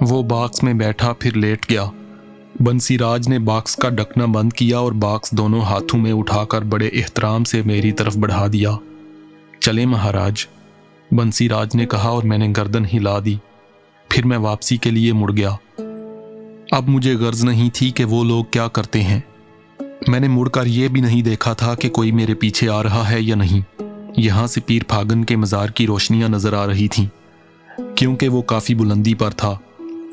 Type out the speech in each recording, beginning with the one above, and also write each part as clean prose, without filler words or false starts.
وہ باکس میں بیٹھا پھر لیٹ گیا۔ بنسی راج نے باکس کا ڈھکنا بند کیا اور باکس دونوں ہاتھوں میں اٹھا کر بڑے احترام سے میری طرف بڑھا دیا۔ چلیں مہاراج، بنسی راج نے کہا اور میں نے گردن ہلا دی۔ پھر میں واپسی کے لیے مڑ گیا۔ اب مجھے غرض نہیں تھی کہ وہ لوگ کیا کرتے ہیں۔ میں نے مڑ کر یہ بھی نہیں دیکھا تھا کہ کوئی میرے پیچھے آ رہا ہے یا نہیں۔ یہاں سے پیر پھاگن کے مزار کی روشنیاں نظر آ رہی تھیں، کیونکہ وہ کافی بلندی پر تھا۔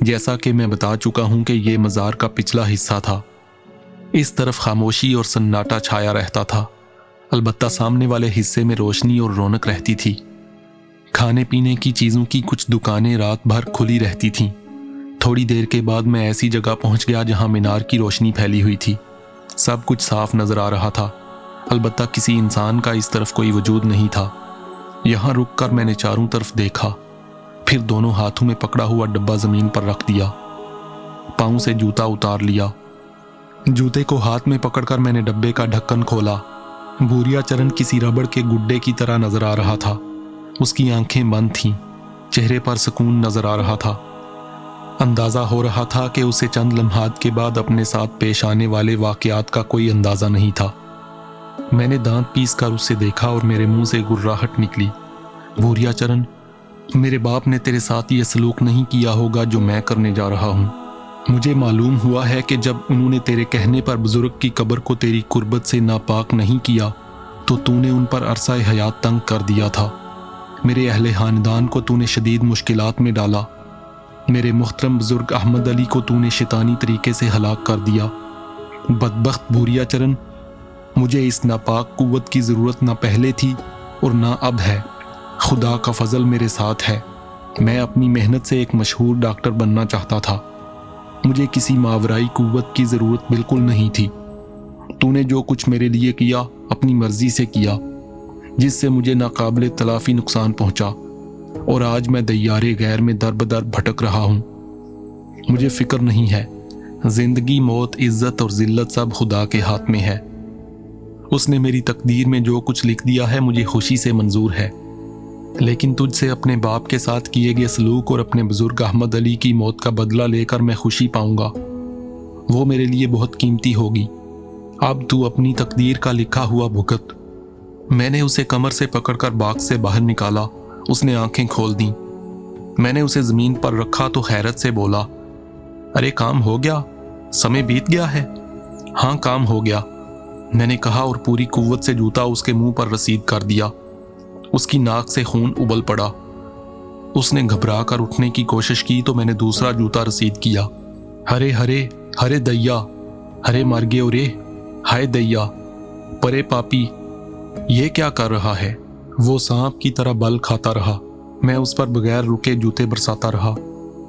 جیسا کہ میں بتا چکا ہوں کہ یہ مزار کا پچھلا حصہ تھا۔ اس طرف خاموشی اور سناٹا چھایا رہتا تھا، البتہ سامنے والے حصے میں روشنی اور رونق رہتی تھی۔ کھانے پینے کی چیزوں کی کچھ دکانیں رات بھر کھلی رہتی تھیں۔ تھوڑی دیر کے بعد میں ایسی جگہ پہنچ گیا جہاں مینار کی روشنی پھیلی ہوئی تھی۔ سب کچھ صاف نظر آ رہا تھا، البتہ کسی انسان کا اس طرف کوئی وجود نہیں تھا۔ یہاں رک کر میں نے چاروں طرف دیکھا، پھر دونوں ہاتھوں میں پکڑا ہوا ڈبہ زمین پر رکھ دیا، پاؤں سے جوتا اتار لیا۔ جوتے کو ہاتھ میں پکڑ کر میں نے ڈبے کا ڈھکن کھولا۔ بوریا چرن کسی ربڑ کے گڈے کی طرح نظر آ رہا تھا۔ اس کی آنکھیں بند تھیں، چہرے پر سکون نظر آ رہا تھا۔ اندازہ ہو رہا تھا کہ اسے چند لمحات کے بعد اپنے ساتھ پیش آنے والے واقعات کا کوئی اندازہ نہیں تھا۔ میں نے دانت پیس کر اسے دیکھا اور میرے منہ سے گرراہٹ نکلی۔ بوریا چرن، میرے باپ نے تیرے ساتھ یہ سلوک نہیں کیا ہوگا جو میں کرنے جا رہا ہوں۔ مجھے معلوم ہوا ہے کہ جب انہوں نے تیرے کہنے پر بزرگ کی قبر کو تیری قربت سے ناپاک نہیں کیا تو تو نے ان پر عرصہ حیات تنگ کر دیا تھا۔ میرے اہل خاندان کو تو نے شدید مشکلات میں ڈالا۔ میرے محترم بزرگ احمد علی کو تو نے شیطانی طریقے سے ہلاک کر دیا۔ بدبخت بوریا چرن، مجھے اس ناپاک قوت کی ضرورت نہ پہلے تھی اور نہ اب ہے۔ خدا کا فضل میرے ساتھ ہے۔ میں اپنی محنت سے ایک مشہور ڈاکٹر بننا چاہتا تھا۔ مجھے کسی ماورائی قوت کی ضرورت بالکل نہیں تھی۔ تو نے جو کچھ میرے لیے کیا اپنی مرضی سے کیا، جس سے مجھے ناقابل تلافی نقصان پہنچا، اور آج میں دیارے غیر میں در بدر بھٹک رہا ہوں۔ مجھے فکر نہیں ہے۔ زندگی، موت، عزت اور ذلت سب خدا کے ہاتھ میں ہے۔ اس نے میری تقدیر میں جو کچھ لکھ دیا ہے مجھے خوشی سے منظور ہے، لیکن تجھ سے اپنے باپ کے ساتھ کیے گئے سلوک اور اپنے بزرگ احمد علی کی موت کا بدلہ لے کر میں خوشی پاؤں گا۔ وہ میرے لیے بہت قیمتی ہوگی۔ اب تو اپنی تقدیر کا لکھا ہوا بھگت۔ میں نے اسے کمر سے پکڑ کر باکس سے باہر نکالا۔ اس نے آنکھیں کھول دیں۔ میں نے اسے زمین پر رکھا تو حیرت سے بولا، ارے کام ہو گیا؟ سمے بیت گیا ہے؟ ہاں کام ہو گیا، میں نے کہا اور پوری قوت سے جوتا اس کے منہ پر رسید کر دیا۔ اس کی ناک سے خون ابل پڑا۔ اس نے گھبرا کر اٹھنے کی کوشش کی تو میں نے دوسرا جوتا رسید کیا۔ ہرے ہرے ہرے دیا، ہرے مر گئے اور ہائے دیا، پرے پاپی، یہ کیا کر رہا ہے؟ وہ سانپ کی طرح بل کھاتا رہا۔ میں اس پر بغیر رکے جوتے برساتا رہا۔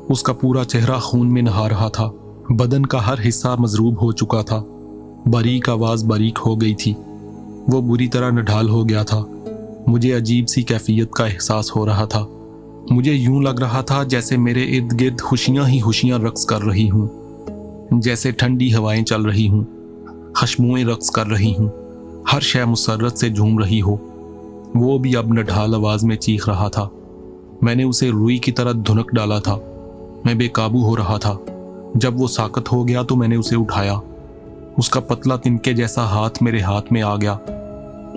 اس کا پورا چہرہ خون میں نہا رہا تھا، بدن کا ہر حصہ مضروب ہو چکا تھا، باریک آواز باریک ہو گئی تھی، وہ بری طرح نڈھال ہو گیا تھا۔ مجھے عجیب سی کیفیت کا احساس ہو رہا تھا۔ مجھے یوں لگ رہا تھا جیسے میرے ارد گرد خوشیاں ہی خوشیاں رقص کر رہی ہوں، جیسے ٹھنڈی ہوائیں چل رہی ہوں، خشموئیں رقص کر رہی ہوں، ہر شے مسرت سے جھوم رہی ہو۔ وہ بھی اب نڈھال آواز میں چیخ رہا تھا۔ میں نے اسے روئی کی طرح دھنک ڈالا تھا۔ میں بے قابو ہو رہا تھا۔ جب وہ ساکت ہو گیا تو میں نے اسے اٹھایا۔ اس کا پتلا تنکے جیسا ہاتھ میرے ہاتھ میں آ گیا۔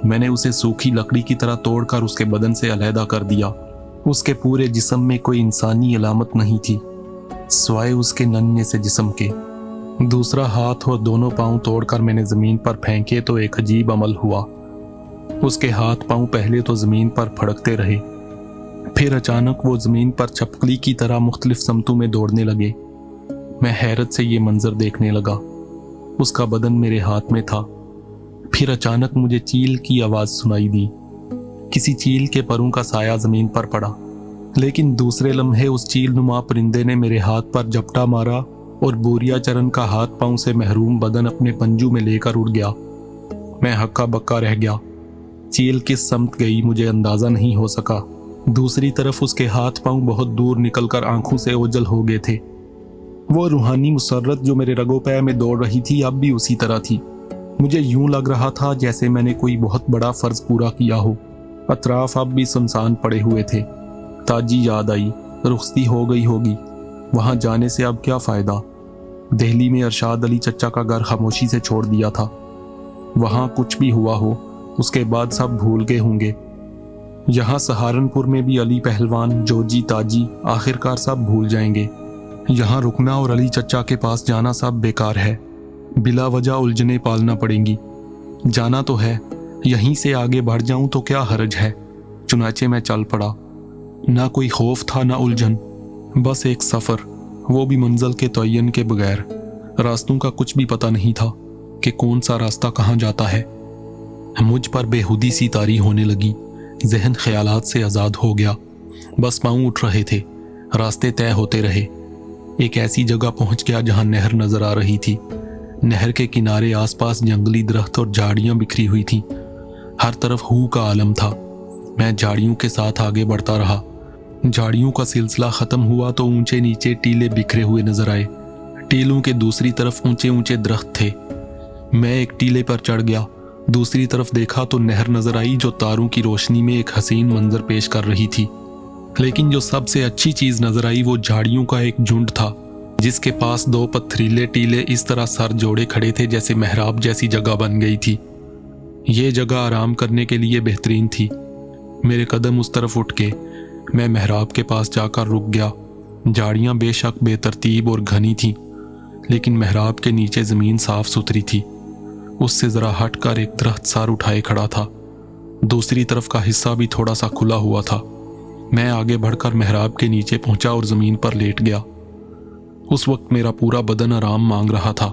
میں نے اسے سوکھی لکڑی کی طرح توڑ کر اس کے بدن سے علیحدہ کر دیا۔ اس کے پورے جسم میں کوئی انسانی علامت نہیں تھی سوائے اس کے ننھے سے جسم کے۔ دوسرا ہاتھ اور دونوں پاؤں توڑ کر میں نے زمین پر پھینکے تو ایک عجیب عمل ہوا۔ اس کے ہاتھ پاؤں پہلے تو زمین پر پھڑکتے رہے، پھر اچانک وہ زمین پر چھپکلی کی طرح مختلف سمتوں میں دوڑنے لگے۔ میں حیرت سے یہ منظر دیکھنے لگا۔ اس کا بدن میرے ہاتھ میں تھا۔ پھر اچانک مجھے چیل کی آواز سنائی دی۔ کسی چیل کے پروں کا سایہ زمین پر پڑا، لیکن دوسرے لمحے اس چیل نما پرندے نے میرے ہاتھ پر جھپٹا مارا اور بوریا چرن کا ہاتھ پاؤں سے محروم بدن اپنے پنجوں میں لے کر اڑ گیا۔ میں ہکا بکا رہ گیا۔ چیل کس سمت گئی مجھے اندازہ نہیں ہو سکا۔ دوسری طرف اس کے ہاتھ پاؤں بہت دور نکل کر آنکھوں سے اوجھل ہو گئے تھے۔ وہ روحانی مسرت جو میرے رگو پے میں دوڑ رہی تھی اب بھی اسی طرح تھی۔ مجھے یوں لگ رہا تھا جیسے میں نے کوئی بہت بڑا فرض پورا کیا ہو۔ اطراف اب بھی سنسان پڑے ہوئے تھے۔ تاجی یاد آئی، رخصتی ہو گئی ہوگی۔ وہاں جانے سے اب کیا فائدہ؟ دہلی میں ارشاد علی چچا کا گھر خاموشی سے چھوڑ دیا تھا۔ وہاں کچھ بھی ہوا ہو اس کے بعد سب بھول گئے ہوں گے۔ یہاں سہارنپور میں بھی علی پہلوان، جوجی، تاجی آخرکار سب بھول جائیں گے۔ یہاں رکنا اور علی چچا کے پاس جانا سب بیکار ہے، بلا وجہ الجھنیں پالنا پڑیں گی۔ جانا تو ہے، یہیں سے آگے بڑھ جاؤں تو کیا حرج ہے؟ چنانچہ میں چل پڑا۔ نہ کوئی خوف تھا نہ الجھن، بس ایک سفر، وہ بھی منزل کے تعین کے بغیر۔ راستوں کا کچھ بھی پتہ نہیں تھا کہ کون سا راستہ کہاں جاتا ہے۔ مجھ پر بےہودی سی طاری ہونے لگی، ذہن خیالات سے آزاد ہو گیا، بس پاؤں اٹھ رہے تھے، راستے طے ہوتے رہے۔ ایک ایسی جگہ پہنچ گیا جہاں نہر نظر آ رہی تھی۔ نہر کے کنارے آس پاس جنگلی درخت اور جھاڑیاں بکھری ہوئی تھیں، ہر طرف ہو کا عالم تھا۔ میں جھاڑیوں کے ساتھ آگے بڑھتا رہا۔ جھاڑیوں کا سلسلہ ختم ہوا تو اونچے نیچے ٹیلے بکھرے ہوئے نظر آئے۔ ٹیلوں کے دوسری طرف اونچے اونچے درخت تھے۔ میں ایک ٹیلے پر چڑھ گیا، دوسری طرف دیکھا تو نہر نظر آئی جو تاروں کی روشنی میں ایک حسین منظر پیش کر رہی تھی۔ لیکن جو سب سے اچھی چیز نظر آئی وہ جھاڑیوں کا ایک جھنڈ تھا، جس کے پاس دو پتھریلے ٹیلے اس طرح سر جوڑے کھڑے تھے جیسے محراب جیسی جگہ بن گئی تھی۔ یہ جگہ آرام کرنے کے لیے بہترین تھی۔ میرے قدم اس طرف اٹھ کے میں محراب کے پاس جا کر رک گیا۔ جھاڑیاں بے شک بے ترتیب اور گھنی تھیں، لیکن محراب کے نیچے زمین صاف ستھری تھی۔ اس سے ذرا ہٹ کر ایک درخت سر اٹھائے کھڑا تھا، دوسری طرف کا حصہ بھی تھوڑا سا کھلا ہوا تھا۔ میں آگے بڑھ کر محراب کے نیچے پہنچا اور زمین پر لیٹ گیا۔ اس وقت میرا پورا بدن آرام مانگ رہا تھا۔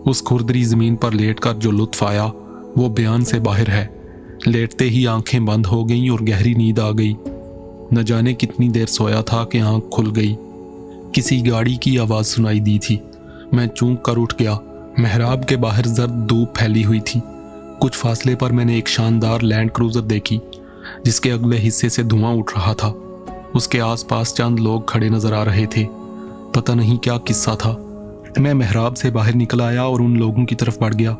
اس کھردری زمین پر لیٹ کر جو لطف آیا وہ بیان سے باہر ہے۔ لیٹتے ہی آنکھیں بند ہو گئیں اور گہری نیند آ گئی۔ نہ جانے کتنی دیر سویا تھا کہ آنکھ کھل گئی۔ کسی گاڑی کی آواز سنائی دی تھی۔ میں چونک کر اٹھ گیا۔ محراب کے باہر زرد دھوپ پھیلی ہوئی تھی۔ کچھ فاصلے پر میں نے ایک شاندار لینڈ کروزر دیکھی جس کے اگلے حصے سے دھواں اٹھ رہا تھا۔ اس کے آس پاس چند لوگ کھڑے نظر آ رہے تھے، پتہ نہیں کیا قصہ تھا۔ میں محراب سے باہر نکل آیا اور ان لوگوں کی طرف بڑھ گیا۔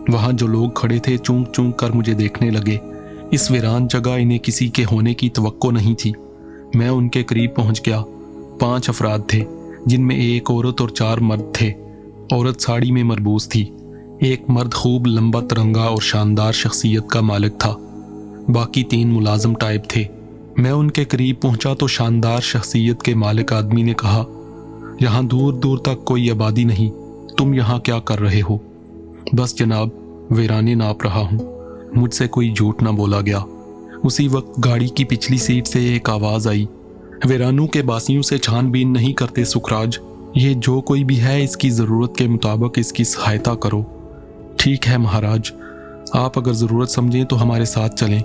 وہاں جو لوگ کھڑے تھے چونک چونک کر مجھے دیکھنے لگے۔ اس ویران جگہ انہیں کسی کے ہونے کی توقع نہیں تھی۔ میں ان کے قریب پہنچ گیا۔ 5 افراد تھے، جن میں ایک عورت اور 4 مرد تھے۔ عورت ساڑی میں مربوس تھی۔ ایک مرد خوب لمبا ترنگا اور شاندار شخصیت کا مالک تھا۔ باقی 3 ملازم ٹائپ تھے۔ میں ان کے قریب پہنچا تو شاندار شخصیت کے مالک آدمی نے کہا، یہاں دور دور تک کوئی آبادی نہیں، تم یہاں کیا کر رہے ہو؟ بس جناب، ویرانے ناپ رہا ہوں۔ مجھ سے کوئی جھوٹ نہ بولا گیا۔ اسی وقت گاڑی کی پچھلی سیٹ سے ایک آواز آئی، ویرانوں کے باسیوں سے چھان بین نہیں کرتے سکھراج، یہ جو کوئی بھی ہے اس کی ضرورت کے مطابق اس کی سہایتا کرو۔ ٹھیک ہے مہاراج، آپ اگر ضرورت سمجھیں تو ہمارے ساتھ چلیں،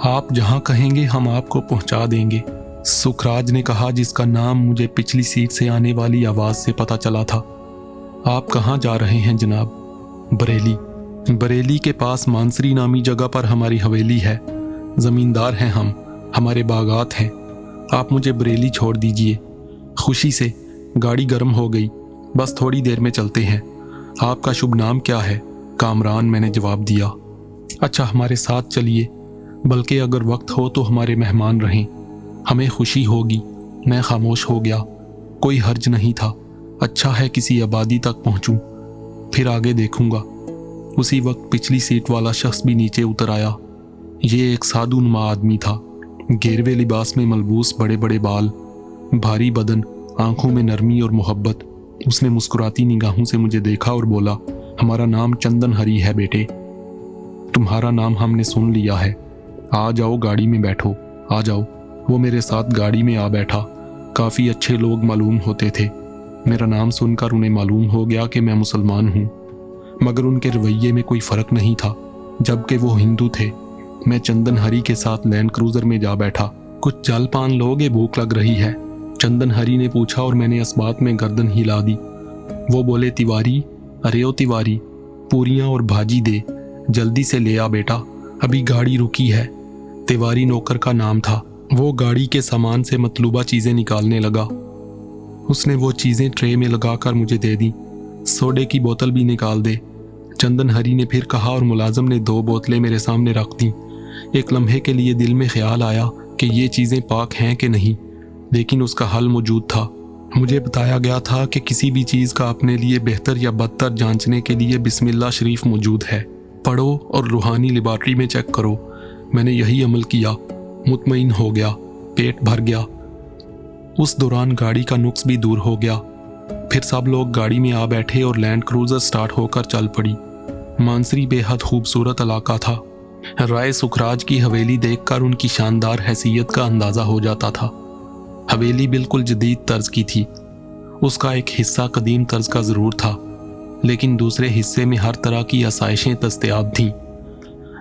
آپ جہاں کہیں گے ہم آپ کو پہنچا دیں گے، سکھراج نے کہا، جس کا نام مجھے پچھلی سیٹ سے آنے والی آواز سے پتہ چلا تھا۔ آپ کہاں جا رہے ہیں جناب؟ بریلی۔ بریلی کے پاس مانسری نامی جگہ پر ہماری حویلی ہے، زمیندار ہیں ہم، ہمارے باغات ہیں، آپ مجھے بریلی چھوڑ دیجئے۔ خوشی سے۔ گاڑی گرم ہو گئی، بس تھوڑی دیر میں چلتے ہیں۔ آپ کا شبھ نام کیا ہے؟ کامران، میں نے جواب دیا۔ اچھا، ہمارے ساتھ چلیے، بلکہ اگر وقت ہو تو ہمارے مہمان رہیں، ہمیں خوشی ہوگی۔ میں خاموش ہو گیا، کوئی حرج نہیں تھا، اچھا ہے کسی آبادی تک پہنچوں، پھر آگے دیکھوں گا۔ اسی وقت پچھلی سیٹ والا شخص بھی نیچے اتر آیا۔ یہ ایک سادھو نما آدمی تھا، گیروے لباس میں ملبوس، بڑے بڑے بال، بھاری بدن، آنکھوں میں نرمی اور محبت۔ اس نے مسکراتی نگاہوں سے مجھے دیکھا اور بولا، ہمارا نام چندن ہری ہے بیٹے، تمہارا نام ہم نے سن لیا ہے، آ جاؤ گاڑی میں بیٹھو، آ جاؤ۔ وہ میرے ساتھ گاڑی میں آ بیٹھا۔ کافی اچھے لوگ معلوم ہوتے تھے۔ میرا نام سن کر انہیں معلوم ہو گیا کہ میں مسلمان ہوں، مگر ان کے رویے میں کوئی فرق نہیں تھا، جبکہ وہ ہندو تھے۔ میں چندن ہری کے ساتھ لینڈ کروزر میں جا بیٹھا۔ کچھ جل پان لوگے، بھوک لگ رہی ہے، چندن ہری نے پوچھا اور میں نے اس بات میں گردن ہلا دی۔ وہ بولے، تیواری، ارے او تیواری، پوریاں اور بھاجی دے، جلدی سے لے آ بیٹا، ابھی گاڑی رکی ہے۔ تیواری نوکر کا نام تھا۔ وہ گاڑی کے سامان سے مطلوبہ چیزیں نکالنے لگا۔ اس نے وہ چیزیں ٹرے میں لگا کر مجھے دے دی۔ سوڈے کی بوتل بھی نکال دے، چندن ہری نے پھر کہا، اور ملازم نے 2 بوتلیں میرے سامنے رکھ دیں۔ ایک لمحے کے لیے دل میں خیال آیا کہ یہ چیزیں پاک ہیں کہ نہیں، لیکن اس کا حل موجود تھا۔ मुझे बताया गया था कि किसी भी चीज़ का अपने लिए बेहतर या बदतर जांचने के लिए बिस्मिल्लाह शरीफ मौजूद है। पढ़ो और रूहानी लेबॉर्ट्री में चेक करो। मैंने यही अमल किया, मुतमईन हो गया, पेट भर गया। उस दौरान गाड़ी का नुक्स भी दूर हो गया। फिर सब लोग गाड़ी में आ बैठे और लैंड क्रूज़र स्टार्ट होकर चल पड़ी। मानसरी बेहद खूबसूरत इलाका था। राय सुखराज की हवेली देखकर उनकी शानदार हैसियत का अंदाज़ा हो जाता था। हवेली बिल्कुल जदीद तर्ज की थी। उसका एक हिस्सा कदीम तर्ज का ज़रूर था, लेकिन दूसरे हिस्से में हर तरह की आसाइशें दस्तयाब थीं।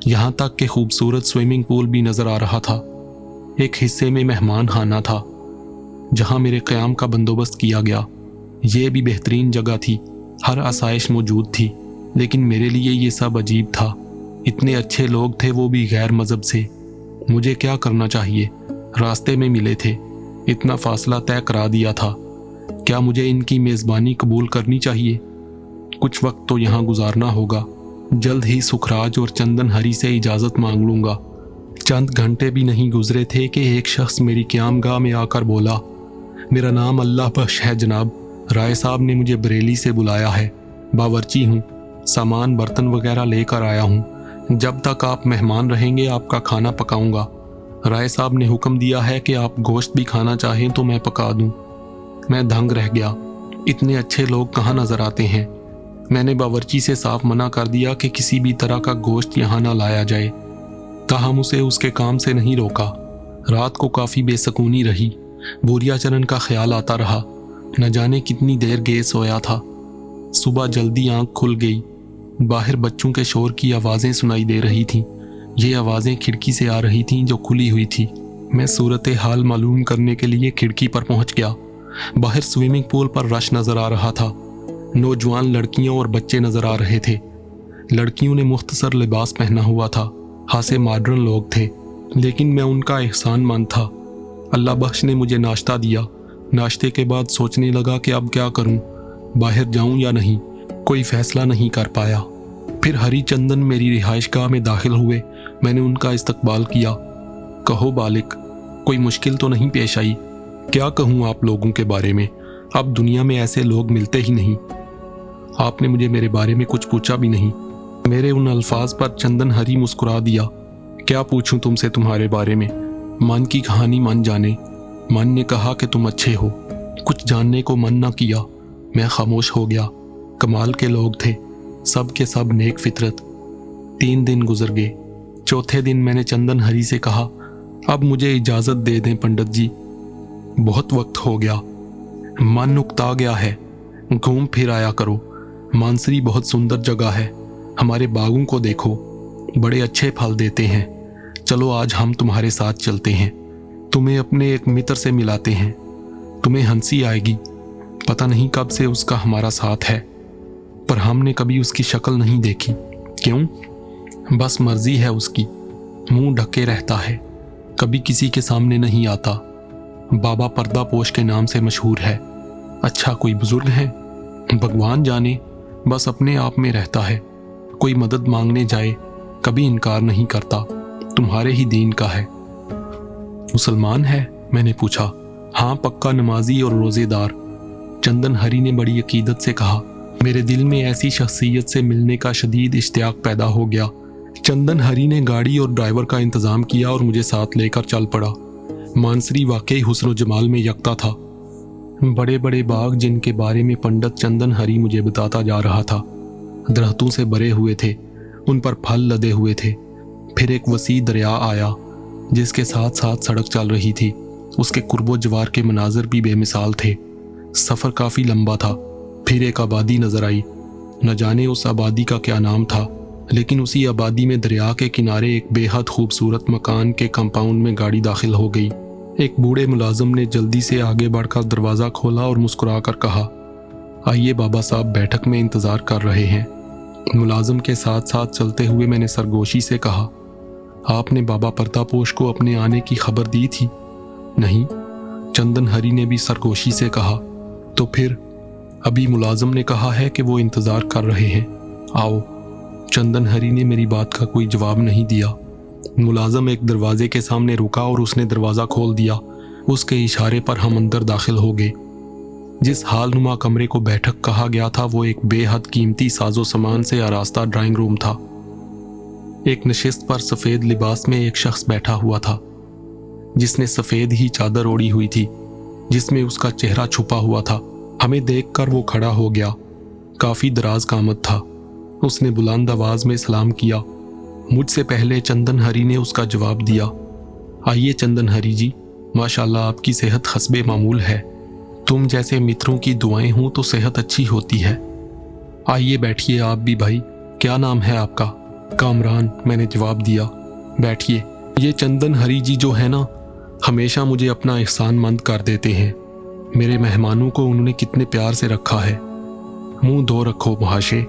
यहाँ तक कि खूबसूरत स्विमिंग पूल भी नज़र आ रहा था। एक हिस्से में मेहमान खाना था, जहाँ मेरे क़याम का बंदोबस्त किया गया। ये भी बेहतरीन जगह थी, हर आसाइश मौजूद थी, लेकिन मेरे लिए ये सब अजीब था। इतने अच्छे लोग थे, वो भी गैर मज़हब से। मुझे क्या करना चाहिए? रास्ते में मिले थे, इतना फासला तय करा दिया था। क्या मुझे इनकी मेज़बानी कबूल करनी चाहिए? कुछ वक्त तो यहाँ गुजारना होगा। जल्द ही सुखराज और चंदन हरी से इजाज़त मांग लूँगा। चंद घंटे भी नहीं गुजरे थे कि एक शख्स मेरी क़यामगाह में आकर बोला, मेरा नाम अल्लाह बख्श है जनाब। राय साहब ने मुझे बरेली से बुलाया है। बावर्ची हूँ, सामान बर्तन वगैरह लेकर आया हूँ। जब तक आप मेहमान रहेंगे आपका खाना पकाऊंगा। राय साहब ने हुक्म दिया है कि आप गोश्त भी खाना चाहें तो मैं पका दूं। मैं दंग रह गया। इतने अच्छे लोग कहाँ नजर आते हैं। मैंने बावर्ची से साफ मना कर दिया कि किसी भी तरह का गोश्त यहाँ ना लाया जाए। ताहम उसे उसके काम से नहीं रोका। रात को काफ़ी बेसकूनी रही। बोरिया चरण का ख्याल आता रहा। न जाने कितनी देर गए सोया था। सुबह जल्दी आंख खुल गई। बाहर बच्चों के शोर की आवाज़ें सुनाई दे रही थीं। ये आवाज़ें खिड़की से आ रही थीं जो खुली हुई थी। मैं सूरत हाल मालूम करने के लिए खिड़की पर पहुंच गया। बाहर स्विमिंग पूल पर रश नज़र आ रहा था। नौजवान लड़कियां और बच्चे नज़र आ रहे थे। लड़कियों ने मुख्तसर लिबास पहना हुआ था। खासे मॉडर्न लोग थे, लेकिन मैं उनका एहसानमंद था। अल्लाह बख्श ने मुझे नाश्ता दिया। नाश्ते के बाद सोचने लगा कि अब क्या करूं, बाहर जाऊं या नहीं। कोई फैसला नहीं कर पाया। फिर हरी चंदन मेरी रिहाइशगाह में दाखिल हुए। मैंने उनका इस्तकबाल किया। कहो बालिक, कोई मुश्किल तो नहीं पेश आई? क्या कहूँ आप लोगों के बारे में, अब दुनिया में ऐसे लोग मिलते ही नहीं। आपने मुझे मेरे बारे में कुछ पूछा भी नहीं। मेरे उन अल्फाज पर चंदन हरी मुस्कुरा दिया। क्या पूछूं तुमसे तुम्हारे बारे में? मन की कहानी मन जाने। मन ने कहा कि तुम अच्छे हो। कुछ जानने को मन न किया। मैं खामोश हो गया। कमाल के लोग थे, सब के सब नेक फितरत। 3 दिन गुजर गए। चौथे दिन मैंने चंदन हरी से कहा, अब मुझे इजाज़त दे दें पंडित जी, बहुत वक्त हो गया, मन उकता गया है, घूम फिर आया करो। मानसरी बहुत सुंदर जगह है। हमारे बागों को देखो, बड़े अच्छे फल देते हैं। चलो आज हम तुम्हारे साथ चलते हैं। तुम्हें अपने एक मित्र से मिलाते हैं। तुम्हें हंसी आएगी। पता नहीं कब से उसका हमारा साथ है, पर हमने कभी उसकी शक्ल नहीं देखी। क्यों? बस मर्जी है उसकी। मुंह ढके रहता है, कभी किसी के सामने नहीं आता। बाबा पर्दापोश के नाम से मशहूर है। अच्छा कोई बुजुर्ग है? भगवान जाने, बस अपने आप में रहता है। कोई मदद मांगने जाए कभी इनकार नहीं करता। तुम्हारे ही दीन का है। मुसलमान है? मैंने पूछा। हाँ, पक्का नमाजी और रोजेदार। चंदन हरी ने बड़ी अकीदत से कहा। मेरे दिल में ऐसी शख्सियत से मिलने का शदीद इश्तियाक पैदा हो गया। चंदन हरी ने गाड़ी और ड्राइवर का इंतजाम किया और मुझे साथ लेकर चल पड़ा। मानसरी वाकई हुस्न जमाल में यकता था। बड़े बड़े बाग जिनके बारे में पंडित चंदन हरी मुझे बताता जा रहा था, दरख्तों से भरे हुए थे, उन पर फल लदे हुए थे। फिर एक वसी दरिया आया जिसके साथ साथ सड़क चल रही थी। उसके कुर्बो जवार के मनाजर भी बेमिसाल थे। सफ़र काफ़ी लंबा था। फिर एक आबादी नजर आई। न जाने उस आबादी का क्या नाम था, लेकिन उसी आबादी में दरिया के किनारे एक बेहद खूबसूरत मकान के कंपाउंड में गाड़ी दाखिल हो गई। एक बूढ़े मुलाजिम ने जल्दी से आगे बढ़कर दरवाज़ा खोला और मुस्कुरा कर कहा, आइए बाबा साहब बैठक में इंतज़ार कर रहे हैं। मुलाजिम के साथ साथ चलते हुए मैंने सरगोशी से कहा, आपने बाबा पर्दापोश को अपने आने की खबर दी थी? नहीं। चंदन हरी ने भी सरगोशी से कहा। तो फिर? अभी मुलाजिम ने कहा है कि वो इंतज़ार कर रहे हैं, आओ। चंदन हरी ने मेरी बात का कोई जवाब नहीं दिया। मुलाजिम एक दरवाजे के सामने रुका और उसने दरवाज़ा खोल दिया। उसके इशारे पर हम अंदर दाखिल हो गए। जिस हाल नुमा कमरे को बैठक कहा गया था वो एक बेहद कीमती साजो सामान से आरास्ता ड्राइंग रूम था। एक नशिस्त पर सफ़ेद लिबास में एक शख्स बैठा हुआ था, जिसने सफ़ेद ही चादर ओढ़ी हुई थी, जिसमें उसका चेहरा छुपा हुआ था। हमें देखकर वो खड़ा हो गया। काफ़ी दराज कामत था। उसने बुलंद आवाज़ में सलाम किया। मुझसे पहले चंदन हरी ने उसका जवाब दिया। आइए चंदन हरी जी, माशाल्लाह आपकी सेहत हस्बे मामूल है। तुम जैसे मित्रों की दुआएं हों तो सेहत अच्छी होती है। आइए बैठिए आप भी भाई। क्या नाम है आपका? कामरान, मैंने जवाब दिया। बैठिए। ये चंदन हरी जी जो है ना, हमेशा मुझे अपना एहसानमंद कर देते हैं। मेरे मेहमानों को उन्होंने कितने प्यार से रखा है। मुंह धो रखो महाशय,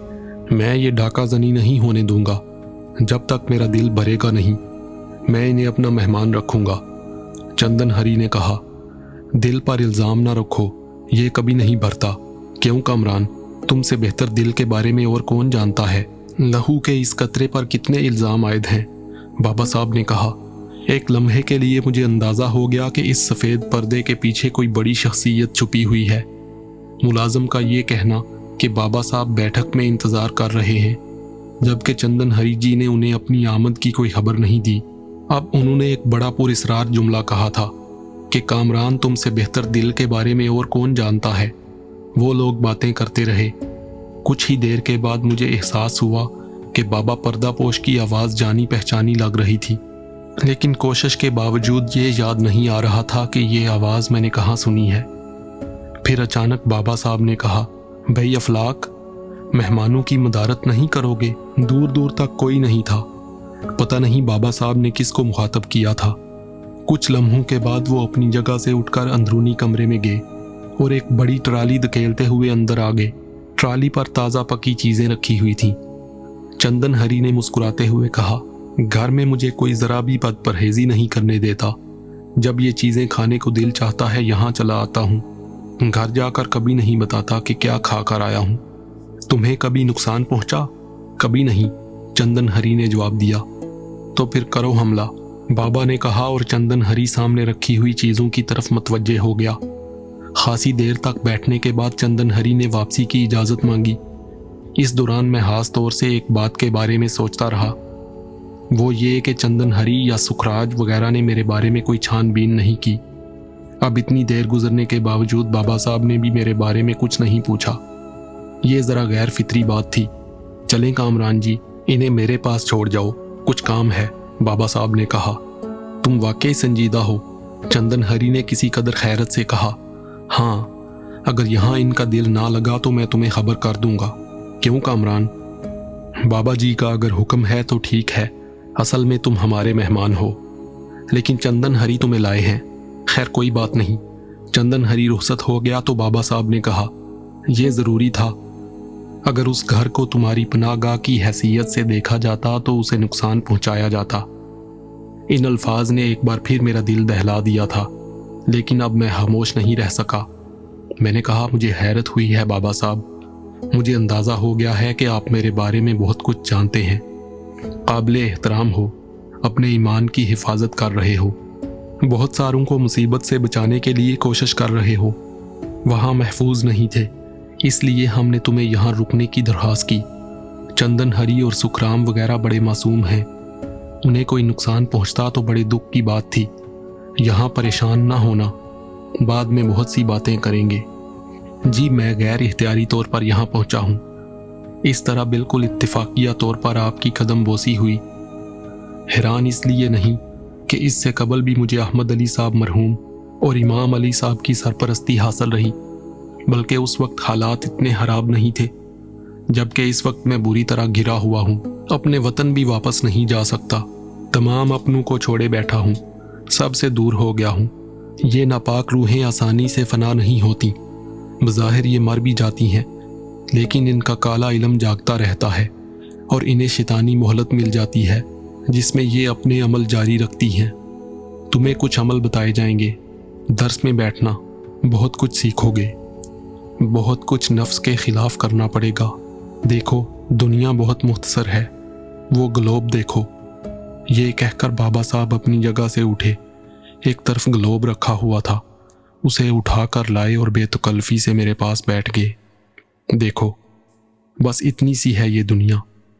मैं ये डाका जनी नहीं होने दूंगा जब तक मेरा दिल भरेगा नहीं। मैं इन्हें अपना मेहमान रखूंगा। चंदन हरी ने कहा, दिल पर इल्ज़ाम ना रखो, ये कभी नहीं भरता। क्यों कामरान, तुमसे बेहतर दिल के बारे में और कौन जानता है? लहू के इस कतरे पर कितने इल्ज़ाम आयद हैं। बाबा साहब ने कहा। एक लम्हे के लिए मुझे अंदाज़ा हो गया कि इस सफ़ेद पर्दे के पीछे कोई बड़ी शख्सियत छुपी हुई है। मुलाजिम का ये कहना कि बाबा साहब बैठक में इंतज़ार कर रहे हैं, जबकि चंदन हरी जी ने उन्हें अपनी आमद की कोई खबर नहीं दी। अब उन्होंने एक बड़ा पुरस्रार जुमला कहा था कि कामरान, तुमसे बेहतर दिल के बारे में और कौन जानता है। वो लोग बातें करते रहे। कुछ ही देर के बाद मुझे एहसास हुआ कि बाबा पर्दापोश की आवाज़ जानी पहचानी लग रही थी, लेकिन कोशिश के बावजूद ये याद नहीं आ रहा था कि ये आवाज़ मैंने कहाँ सुनी है। फिर अचानक बाबा साहब ने कहा, भाई अफलाक, मेहमानों की मदारत नहीं करोगे? दूर दूर तक कोई नहीं था। पता नहीं बाबा साहब ने किसको मुखातब किया था। कुछ लम्हों के बाद वो अपनी जगह से उठकर अंदरूनी कमरे में गए और एक बड़ी ट्राली धकेलते हुए अंदर आ गए। ट्राली पर ताज़ा पकी चीज़ें रखी हुई थीं। चंदन हरी ने मुस्कुराते हुए कहा, घर में मुझे कोई ज़रा भी बदपरहेज़ी नहीं करने देता। जब ये चीज़ें खाने को दिल चाहता है यहाँ चला आता हूँ। घर जाकर कभी नहीं बताता कि क्या खा कर आया हूँ। तुम्हें कभी नुकसान पहुँचा? कभी नहीं, चंदन हरी ने जवाब दिया। तो फिर करो हमला, बाबा ने कहा और चंदन हरी सामने रखी हुई चीज़ों की तरफ मतवज्जे हो गया। खासी देर तक बैठने के बाद चंदन हरी ने वापसी की इजाज़त मांगी। इस दौरान मैं खास तौर से एक बात के बारे में सोचता रहा, वो ये कि चंदन हरी या सुखराज वगैरह ने मेरे बारे में कोई छानबीन नहीं की। अब इतनी देर गुजरने के बावजूद बाबा साहब ने भी मेरे बारे में कुछ नहीं पूछा। ये ज़रा गैर फितरी बात थी। चलें कामरान जी, इन्हें मेरे पास छोड़ जाओ, कुछ काम है, बाबा साहब ने कहा। तुम वाकई संजीदा हो, चंदन हरी ने किसी कदर खैरत से कहा। हाँ, अगर यहाँ इनका दिल ना लगा तो मैं तुम्हें खबर कर दूंगा। क्यों कामरान? बाबा जी का अगर हुक्म है तो ठीक है, असल में तुम हमारे मेहमान हो, लेकिन चंदन हरी तुम्हें लाए हैं। खैर कोई बात नहीं। चंदन हरी रुखसत हो गया तो बाबा साहब ने कहा, यह ज़रूरी था। अगर उस घर को तुम्हारी पनाहगाह की हैसियत से देखा जाता तो उसे नुकसान पहुंचाया जाता। इन अल्फाज ने एक बार फिर मेरा दिल दहला दिया था, लेकिन अब मैं खामोश नहीं रह सका। मैंने कहा, मुझे हैरत हुई है बाबा साहब, मुझे अंदाज़ा हो गया है कि आप मेरे बारे में बहुत कुछ जानते हैं। काबिल एहतराम हो, अपने ईमान की हिफाजत कर रहे हो, बहुत सारों को मुसीबत से बचाने के लिए कोशिश कर रहे हो। वहाँ महफूज नहीं थे, इसलिए हमने तुम्हें यहाँ रुकने की दरख्वास्त की। चंदन हरी और सुखराम वगैरह बड़े मासूम हैं, उन्हें कोई नुकसान पहुँचता तो बड़े दुख की बात थी। यहाँ परेशान ना होना, बाद में बहुत सी बातें करेंगे। जी, मैं गैर इख्तियारी तौर पर यहाँ पहुँचा हूँ। इस तरह बिल्कुल इत्तेफाकिया तौर पर आपकी कदम बोसी हुई। हैरान इसलिए नहीं कि इससे कबल भी मुझे अहमद अली साहब मरहूम और इमाम अली साहब की सरपरस्ती हासिल रही, बल्कि उस वक्त हालात इतने खराब नहीं थे, जबकि इस वक्त मैं बुरी तरह घिरा हुआ हूँ। अपने वतन भी वापस नहीं जा सकता। तमाम अपनों को छोड़े बैठा हूँ, सबसे दूर हो गया हूँ। ये नापाक रूहें आसानी से फना नहीं होती। बज़ाहिर ये मर भी जाती हैं, लेकिन इनका काला इल्म जागता रहता है और इन्हें शैतानी मोहलत मिल जाती है, जिसमें ये अपने अमल जारी रखती हैं। तुम्हें कुछ अमल बताए जाएंगे, दर्स में बैठना, बहुत कुछ सीखोगे। बहुत कुछ नफ्स के खिलाफ करना पड़ेगा। देखो, दुनिया बहुत मुख्तसर है, वो ग्लोब देखो। ये कहकर बाबा साहब अपनी जगह से उठे। एक तरफ ग्लोब रखा हुआ था اسے اٹھا کر لائے اور بے تکلفی سے میرے پاس بیٹھ گئے۔ دیکھو، بس اتنی سی ہے یہ دنیا،